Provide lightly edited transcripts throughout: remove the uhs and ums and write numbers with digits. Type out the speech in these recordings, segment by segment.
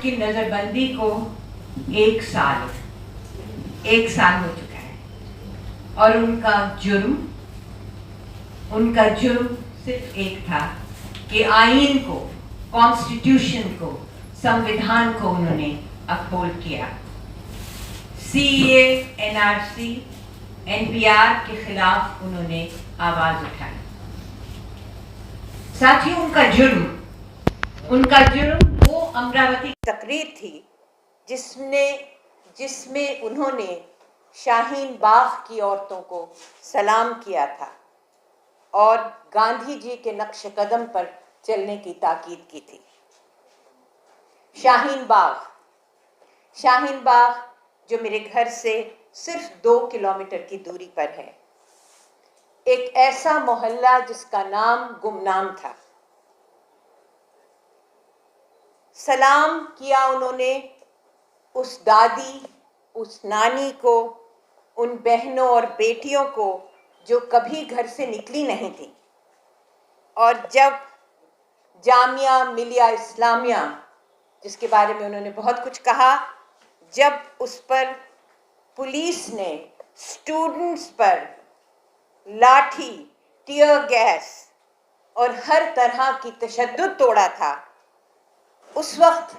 की नज़रबंदी को एक साल हो चुका है और उनका जुर्म सिर्फ एक था कि आईन को, कॉन्स्टिट्यूशन को, संविधान को उन्होंने अपहोल्ड किया। सीए, एनआरसी, एनपीआर के खिलाफ उन्होंने आवाज उठाई। साथियों, उनका जुर्म वो अमरावती तकरीर थी जिसमें उन्होंने शाहीन बाग की औरतों को सलाम किया था और गांधी जी के नक्श कदम पर चलने की ताकीद की थी। शाहीन बाग जो मेरे घर से सिर्फ 2 किलोमीटर की दूरी पर है, एक ऐसा मोहल्ला जिसका नाम गुमनाम था। सलाम किया उन्होंने उस दादी, उस नानी को, उन बहनों और बेटियों को जो कभी घर से निकली नहीं थी। और जब जामिया मिलिया इस्लामिया, जिसके बारे में उन्होंने बहुत कुछ कहा, जब उस पर पुलिस ने स्टूडेंट्स पर लाठी, टीयर गैस और हर तरह की तशद्दुद तोड़ा था, उस वक्त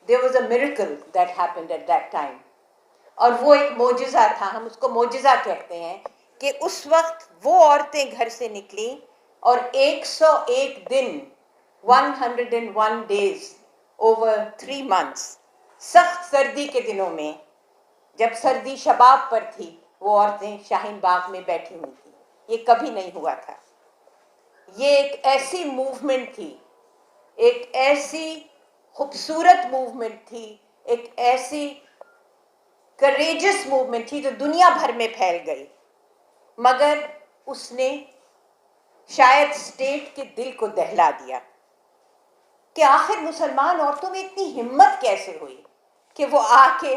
there was a miracle that happened at that time, और वो एक मोजिज़ा था। हम उसको मोजिज़ा कहते हैं कि उस वक्त वो औरतें घर से निकली और 101 दिन 101 days over 3 months, सख्त सर्दी के दिनों में, जब सर्दी शबाब पर थी, वो औरतें शाहीन बाग में बैठी हुई थी। ये कभी नहीं हुआ था। ये एक ऐसी मूवमेंट थी, एक ऐसी खूबसूरत मूवमेंट थी, एक ऐसी करेजियस मूवमेंट थी जो दुनिया भर में फैल गई, मगर उसने शायद स्टेट के दिल को दहला दिया कि आखिर मुसलमान औरतों में इतनी हिम्मत कैसे हुई कि वो आके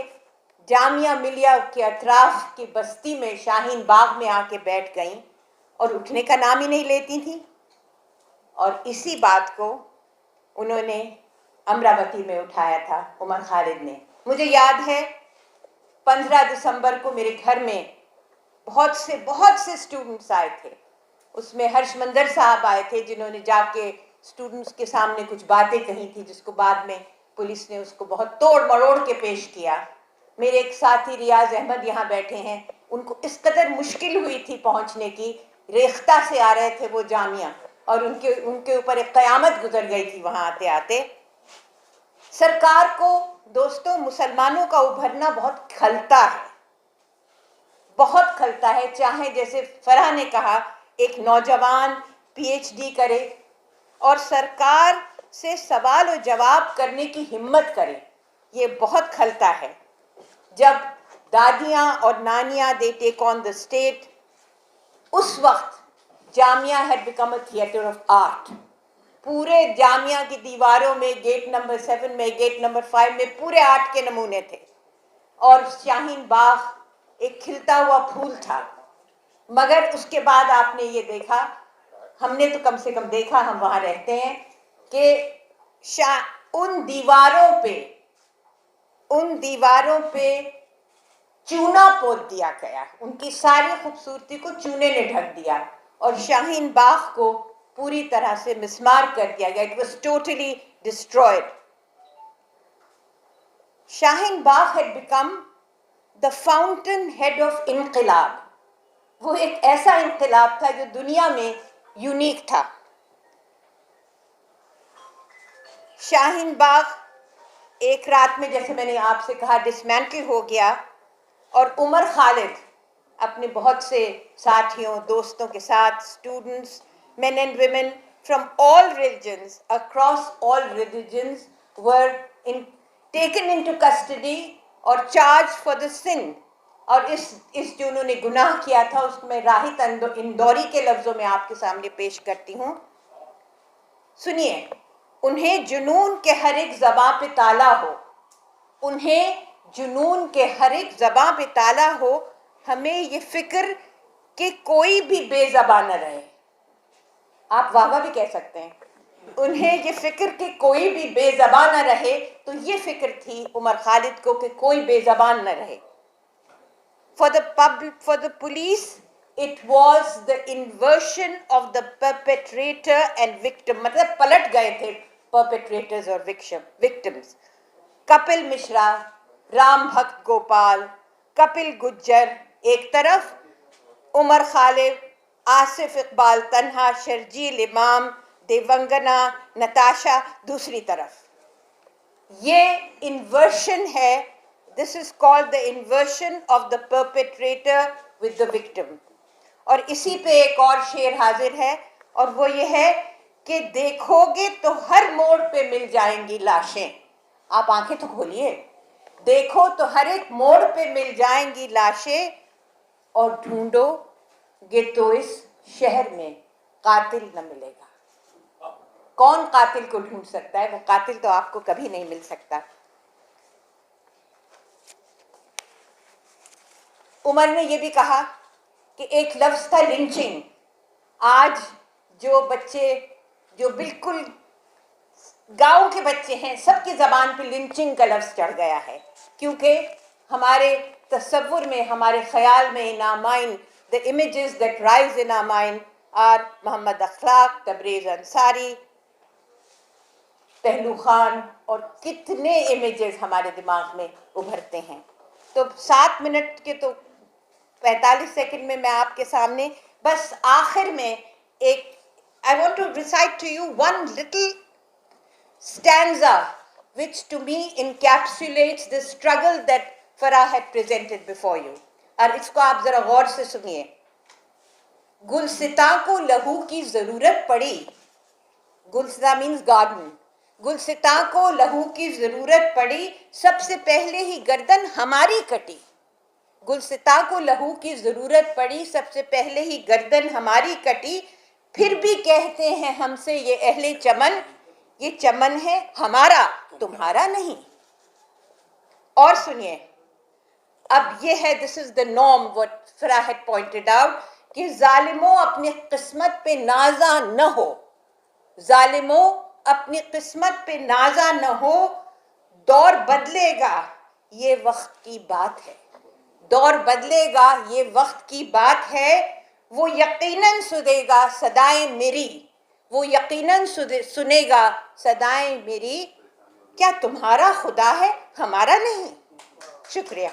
जामिया मिलिया के अतराफ की बस्ती में, शाहीन बाग में आके बैठ गईं और उठने का नाम ही नहीं लेती थी। और इसी बात को उन्होंने अमरावती में उठाया था, उमर खालिद ने। मुझे याद है 15 दिसंबर को मेरे घर में बहुत से स्टूडेंट्स आए थे। उसमें हर्षमंदर साहब आए थे, जिन्होंने जाके स्टूडेंट्स के सामने कुछ बातें कही थी, जिसको बाद में पुलिस ने उसको बहुत तोड़ मरोड़ के पेश किया। मेरे एक साथी रियाज अहमद यहाँ बैठे हैं, उनको इस कदर मुश्किल हुई थी पहुँचने की, रेख्ता से आ रहे थे वो जामिया, और उनके ऊपर एक क़यामत गुजर गई थी वहाँ आते आते। सरकार को, दोस्तों, मुसलमानों का उभरना बहुत खलता है। चाहे जैसे फराह ने कहा, एक नौजवान पीएचडी करे और सरकार से सवाल और जवाब करने की हिम्मत करे, ये बहुत खलता है। जब दादियाँ और नानियाँ they take on the state, उस वक्त Jamia had become a theatre of art. पूरे जामिया की दीवारों में, गेट नंबर 7 में, गेट नंबर 5 में पूरे आर्ट के नमूने थे, और शाहीन बाग एक खिलता हुआ फूल था। मगर उसके बाद आपने ये देखा, हमने तो कम से कम देखा, हम वहाँ रहते हैं, कि उन दीवारों पे चूना पोत दिया गया, उनकी सारी खूबसूरती को चूने ने ढक दिया और शाहीन बाग को पूरी तरह से मिसमार कर दिया गया। It was totally destroyed. Shaheen Bagh had become the fountain head of इनकलाब। वो एक ऐसा इनकलाब था जो दुनिया में यूनिक था। शाहीन बाग एक रात में, जैसे मैंने आपसे कहा, डिसमेंटल हो गया, और उमर खालिद अपने बहुत से साथियों, दोस्तों के साथ, students, men and women from all religions, across all religions, were taken into custody और charged for the sin। और इस जो उन्होंने गुनाह किया था, उसको मैं राहित इंदौरी के लफ्ज़ों में आपके सामने पेश करती हूँ। सुनिए, उन्हें जुनून के हर एक ज़बां पे ताला हो, उन्हें जुनून के हर एक ज़बां पे ताला हो, हमें ये फिक्र कि कोई भी बेज़बान न रहे। आप वाह वाह भी कह सकते हैं, انہیں یہ فکر کہ کوئی بھی بے زبان نہ رہے، تو یہ فکر تھی عمر خالد کو کہ کوئی بے زبان نہ رہے. For the police, it was the inversion of the perpetrator and victim. مطلب پلٹ گئے تھے perpetrators اور victims. کپل مشرا، رام بھکت گوپال، کپل گجر ایک طرف، عمر خالد، آصف اقبال تنہا، شرجیل امام، دیونگنا، نتاشا دوسری طرف. یہ انورشن ہے. This is called the inversion of the perpetrator with the victim. اور اسی پہ ایک اور شعر حاضر ہے، اور وہ یہ ہے کہ دیکھو گے تو ہر موڑ پہ مل جائیں گی لاشیں. آپ آنکھیں تو کھولیے، دیکھو تو ہر ایک موڑ پہ مل جائیں گی لاشیں، اور ڈھونڈو گے تو اس شہر میں قاتل نہ ملے گا. کون قاتل کو ڈھونڈ سکتا ہے؟ وہ قاتل تو آپ کو کبھی نہیں مل سکتا. عمر نے یہ بھی کہا کہ ایک لفظ تھا لنچنگ. آج جو بچے جو بالکل گاؤں کے بچے ہیں، سب کی زبان پہ لنچنگ کا لفظ چڑھ گیا ہے، کیونکہ ہمارے تصور میں، ہمارے خیال میں in our mind, the images that rise in our mind are محمد اخلاق، تبریز انصاری، پہلو خان، اور کتنے امیجز ہمارے دماغ میں ابھرتے ہیں. تو 7 منٹ کے تو 45 سیکنڈ میں میں آپ کے سامنے بس آخر میں ایک I want to recite to you one little stanza which to me encapsulates the struggle that Farah had presented before you. اور اس کو آپ ذرا غور سے سنیے. گلستاں کو لہو کی ضرورت پڑی، گلستاں means garden. گلستاں کو لہو کی ضرورت پڑی، سب سے پہلے ہی گردن ہماری کٹی. گلستاں کو لہو کی ضرورت پڑی، سب سے پہلے ہی گردن ہماری کٹی. پھر بھی کہتے ہیں ہم سے یہ اہل چمن، یہ چمن ہے ہمارا تمہارا نہیں. اور سنیے، اب یہ ہے this is the norm what Farah had pointed out کہ ظالموں اپنی قسمت پہ نازا نہ ہو، ظالموں اپنی قسمت پہ نازا نہ ہو. دور بدلے گا یہ وقت کی بات ہے، دور بدلے گا یہ وقت کی بات ہے. وہ یقیناً سنے گا صدائیں میری، وہ یقیناً سنے گا صدائیں میری. کیا تمہارا خدا ہے ہمارا نہیں؟ شکریہ.